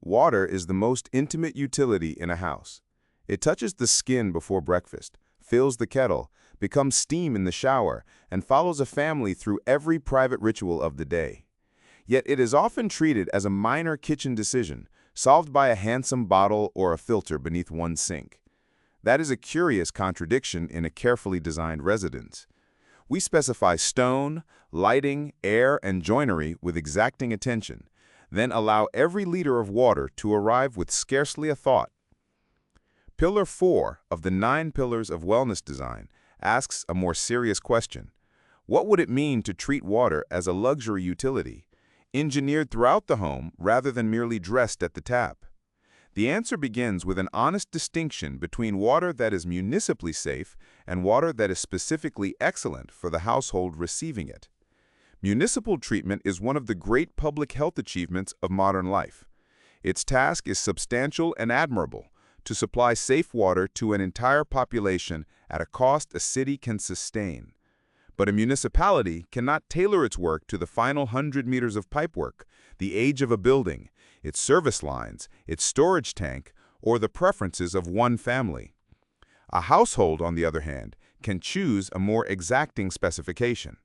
Water is the most intimate utility in a house. It touches the skin before breakfast, fills the kettle, becomes steam in the shower, and follows a family through every private ritual of the day. Yet it is often treated as a minor kitchen decision, solved by a handsome bottle or a filter beneath one's sink. That is a curious contradiction in a carefully designed residence. We specify stone, lighting, air, and joinery with exacting attention, then allow every liter of water to arrive with scarcely a thought. Pillar 4 of the 9 pillars of wellness design asks a more serious question. What would it mean to treat water as a luxury utility, engineered throughout the home rather than merely dressed at the tap? The answer begins with an honest distinction between water that is municipally safe and water that is specifically excellent for the household receiving it. Municipal treatment is one of the great public health achievements of modern life. Its task is substantial and admirable: to supply safe water to an entire population at a cost a city can sustain. But a municipality cannot tailor its work to the final 100 meters of pipework, the age of a building, its service lines, its storage tank, or the preferences of one family. A household, on the other hand, can choose a more exacting specification.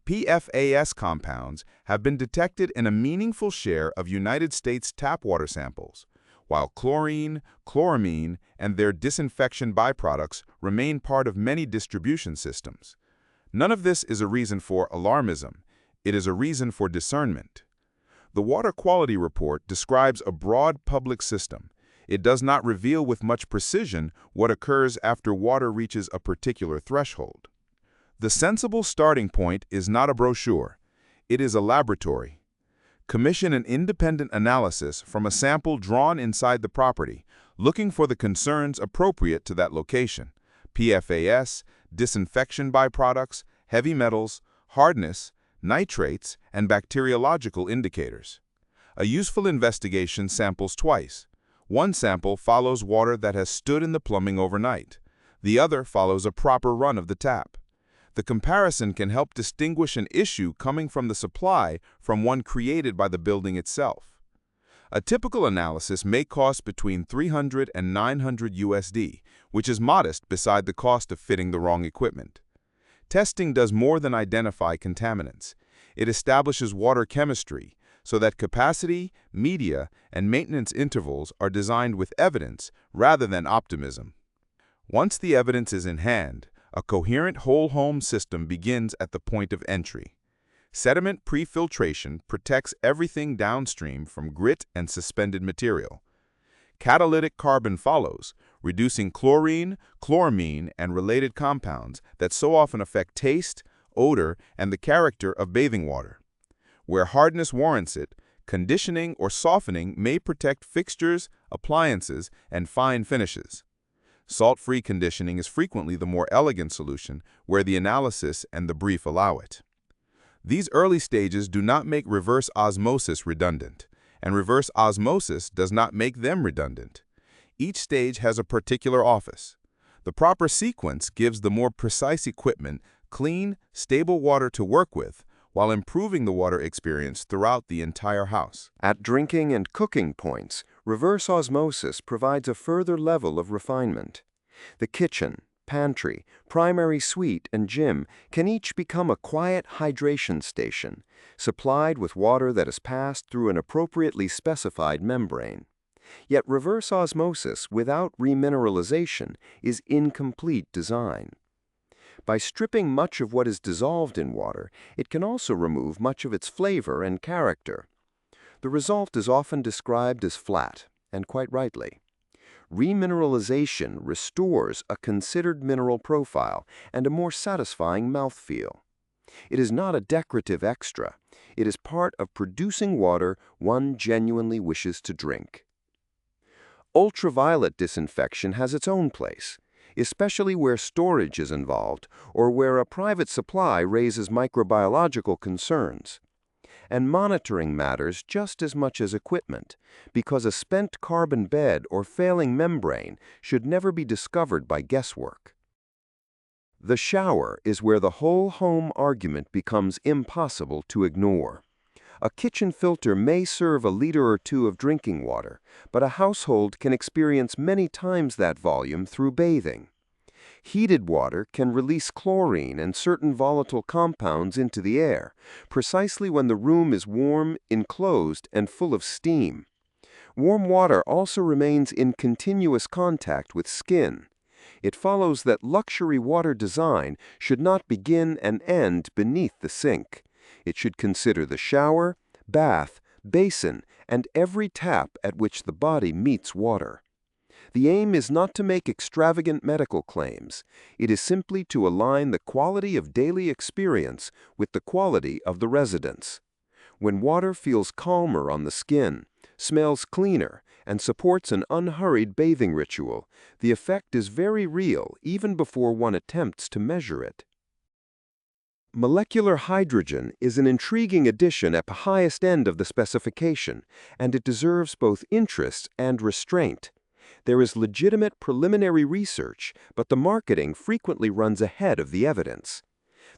PFAS compounds have been detected in a meaningful share of United States tap water samples, while chlorine, chloramine, and their disinfection byproducts remain part of many distribution systems. None of this is a reason for alarmism. It is a reason for discernment. The Water Quality Report describes a broad public system. It does not reveal with much precision what occurs after water reaches a particular threshold. The sensible starting point is not a brochure. It is a laboratory. Commission an independent analysis from a sample drawn inside the property, looking for the concerns appropriate to that location: PFAS, disinfection byproducts, heavy metals, hardness, nitrates, and bacteriological indicators. A useful investigation samples twice. One sample follows water that has stood in the plumbing overnight. The other follows a proper run of the tap. The comparison can help distinguish an issue coming from the supply from one created by the building itself. A typical analysis may cost between $300 and $900 USD, which is modest beside the cost of fitting the wrong equipment. Testing does more than identify contaminants. It establishes water chemistry so that capacity, media, and maintenance intervals are designed with evidence rather than optimism. Once the evidence is in hand, a coherent whole-home system begins at the point of entry. Sediment pre-filtration protects everything downstream from grit and suspended material. Catalytic carbon follows, reducing chlorine, chloramine, and related compounds that so often affect taste, odor, and the character of bathing water. Where hardness warrants it, conditioning or softening may protect fixtures, appliances, and fine finishes. Salt-free conditioning is frequently the more elegant solution where the analysis and the brief allow it. These early stages do not make reverse osmosis redundant, and reverse osmosis does not make them redundant. Each stage has a particular office. The proper sequence gives the more precise equipment clean, stable water to work with, while improving the water experience throughout the entire house. At drinking and cooking points, reverse osmosis provides a further level of refinement. The kitchen, pantry, primary suite, and gym can each become a quiet hydration station, supplied with water that is passed through an appropriately specified membrane. Yet reverse osmosis without remineralization is incomplete design. By stripping much of what is dissolved in water, it can also remove much of its flavor and character. The result is often described as flat, and quite rightly. Remineralization restores a considered mineral profile and a more satisfying mouthfeel. It is not a decorative extra. It is part of producing water one genuinely wishes to drink. Ultraviolet disinfection has its own place, especially where storage is involved or where a private supply raises microbiological concerns. And monitoring matters just as much as equipment, because a spent carbon bed or failing membrane should never be discovered by guesswork. The shower is where the whole home argument becomes impossible to ignore. A kitchen filter may serve a liter or two of drinking water, but a household can experience many times that volume through bathing. Heated water can release chlorine and certain volatile compounds into the air, precisely when the room is warm, enclosed, and full of steam. Warm water also remains in continuous contact with skin. It follows that luxury water design should not begin and end beneath the sink. It should consider the shower, bath, basin, and every tap at which the body meets water. The aim is not to make extravagant medical claims. It is simply to align the quality of daily experience with the quality of the residence. When water feels calmer on the skin, smells cleaner, and supports an unhurried bathing ritual, the effect is very real even before one attempts to measure it. Molecular hydrogen is an intriguing addition at the highest end of the specification, and it deserves both interest and restraint. There is legitimate preliminary research, but the marketing frequently runs ahead of the evidence.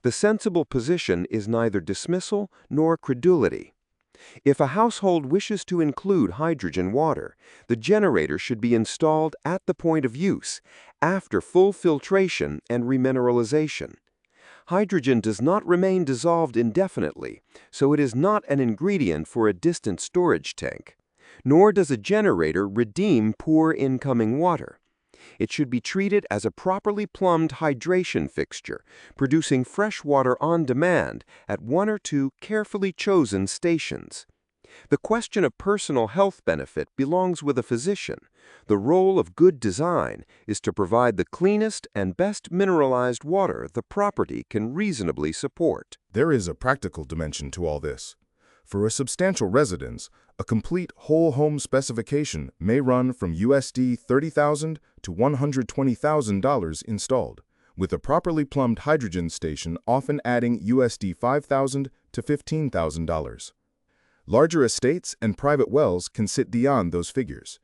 The sensible position is neither dismissal nor credulity. If a household wishes to include hydrogen water, the generator should be installed at the point of use, after full filtration and remineralization. Hydrogen does not remain dissolved indefinitely, so it is not an ingredient for a distant storage tank. Nor does a generator redeem poor incoming water. It should be treated as a properly plumbed hydration fixture, producing fresh water on demand at one or two carefully chosen stations. The question of personal health benefit belongs with a physician. The role of good design is to provide the cleanest and best mineralized water the property can reasonably support. There is a practical dimension to all this. For a substantial residence, a complete whole home specification may run from USD $30,000 to $120,000 installed, with a properly plumbed hydrogen station often adding USD $5,000 to $15,000. Larger estates and private wells can sit beyond those figures.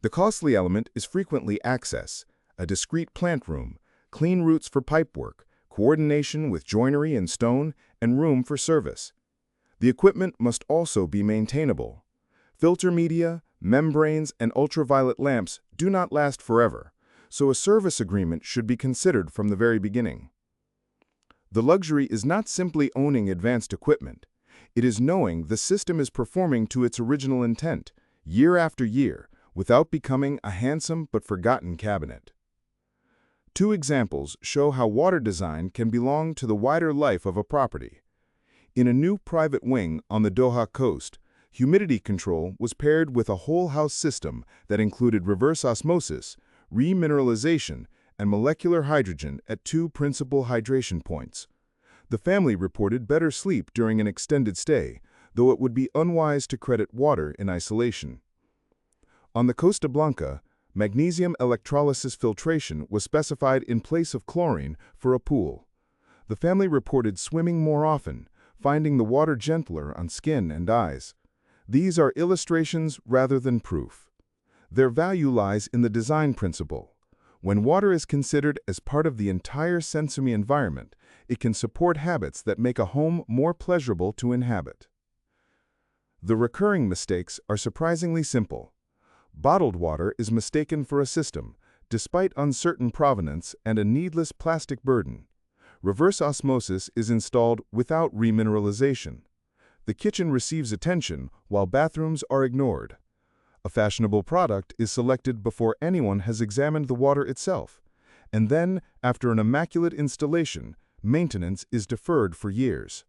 The costly element is frequently access, a discrete plant room, clean routes for pipework, coordination with joinery and stone, and room for service. The equipment must also be maintainable. Filter media, membranes, and ultraviolet lamps do not last forever, so a service agreement should be considered from the very beginning. The luxury is not simply owning advanced equipment. It is knowing the system is performing to its original intent, year after year, without becoming a handsome but forgotten cabinet. Two examples show how water design can belong to the wider life of a property. In a new private wing on the Doha coast, humidity control was paired with a whole-house system that included reverse osmosis, remineralization, and molecular hydrogen at two principal hydration points. The family reported better sleep during an extended stay, though it would be unwise to credit water in isolation. On the Costa Blanca, magnesium electrolysis filtration was specified in place of chlorine for a pool. The family reported swimming more often, finding the water gentler on skin and eyes. These are illustrations rather than proof. Their value lies in the design principle. When water is considered as part of the entire sensory environment, it can support habits that make a home more pleasurable to inhabit. The recurring mistakes are surprisingly simple. Bottled water is mistaken for a system, despite uncertain provenance and a needless plastic burden. Reverse osmosis is installed without remineralization. The kitchen receives attention while bathrooms are ignored. A fashionable product is selected before anyone has examined the water itself, and then, after an immaculate installation, maintenance is deferred for years.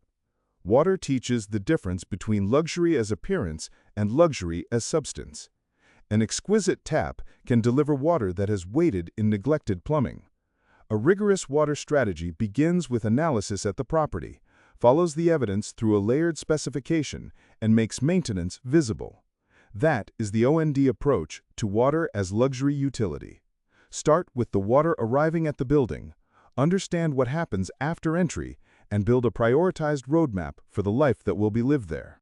Water teaches the difference between luxury as appearance and luxury as substance. An exquisite tap can deliver water that has waited in neglected plumbing. A rigorous water strategy begins with analysis at the property, follows the evidence through a layered specification, and makes maintenance visible. That is the O&D approach to water as luxury utility. Start with the water arriving at the building, understand what happens after entry, and build a prioritized roadmap for the life that will be lived there.